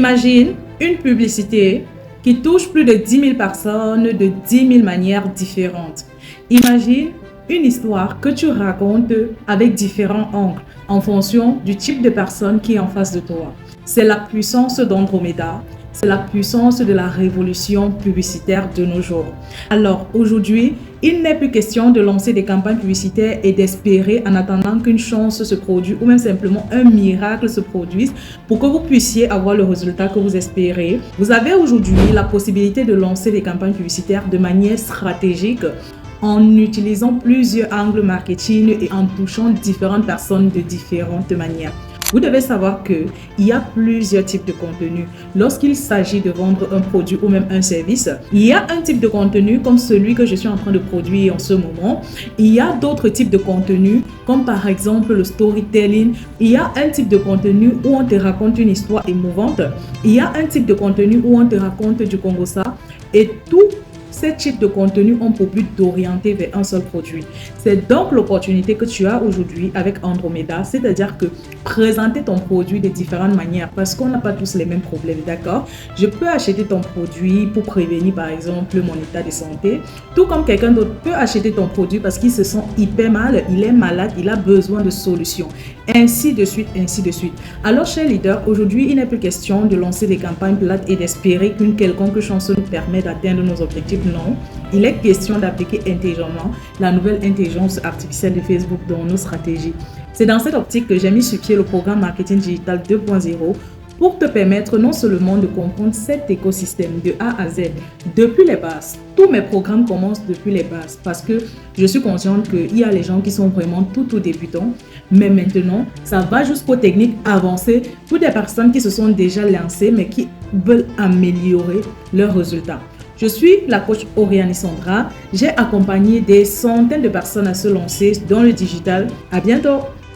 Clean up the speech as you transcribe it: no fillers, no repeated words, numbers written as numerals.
Imagine une publicité qui touche plus de 10 000 personnes de 10 000 manières différentes. Imagine une histoire que tu racontes avec différents angles en fonction du type de personne qui est en face de toi. C'est la puissance d'Andromeda. C'est la puissance de la révolution publicitaire de nos jours. Alors aujourd'hui, il n'est plus question de lancer des campagnes publicitaires et d'espérer en attendant qu'une chance se produise ou même simplement un miracle se produise pour que vous puissiez avoir le résultat que vous espérez. Vous avez aujourd'hui la possibilité de lancer des campagnes publicitaires de manière stratégique en utilisant plusieurs angles marketing et en touchant différentes personnes de différentes manières. Vous devez savoir qu'il y a plusieurs types de contenus. Lorsqu'il s'agit de vendre un produit ou même un service, il y a un type de contenu comme celui que je suis en train de produire en ce moment. Il y a d'autres types de contenus comme par exemple le storytelling. Il y a un type de contenu où on te raconte une histoire émouvante. Il y a un type de contenu où on te raconte du Congossa et tout. Ces types de contenus ont pour but d'orienter vers un seul produit. C'est donc l'opportunité que tu as aujourd'hui avec Andromeda, c'est-à-dire que présenter ton produit de différentes manières parce qu'on n'a pas tous les mêmes problèmes, d'accord? Je peux acheter ton produit pour prévenir par exemple mon état de santé, tout comme quelqu'un d'autre peut acheter ton produit parce qu'il se sent hyper mal, il est malade, il a besoin de solutions, ainsi de suite, ainsi de suite. Alors, chers leaders, aujourd'hui, il n'est plus question de lancer des campagnes plates et d'espérer qu'une quelconque chance nous permet d'atteindre nos objectifs. Non, il est question d'appliquer intelligemment la nouvelle intelligence artificielle de Facebook dans nos stratégies. C'est dans cette optique que j'ai mis sur pied le programme Marketing Digital 2.0 pour te permettre non seulement de comprendre cet écosystème de A à Z depuis les bases. Tous mes programmes commencent depuis les bases parce que je suis consciente qu'il y a les gens qui sont vraiment tout débutants. Mais maintenant, ça va jusqu'aux techniques avancées pour des personnes qui se sont déjà lancées mais qui veulent améliorer leurs résultats. Je suis la coach Oriane Sandra. J'ai accompagné des centaines de personnes à se lancer dans le digital. À bientôt!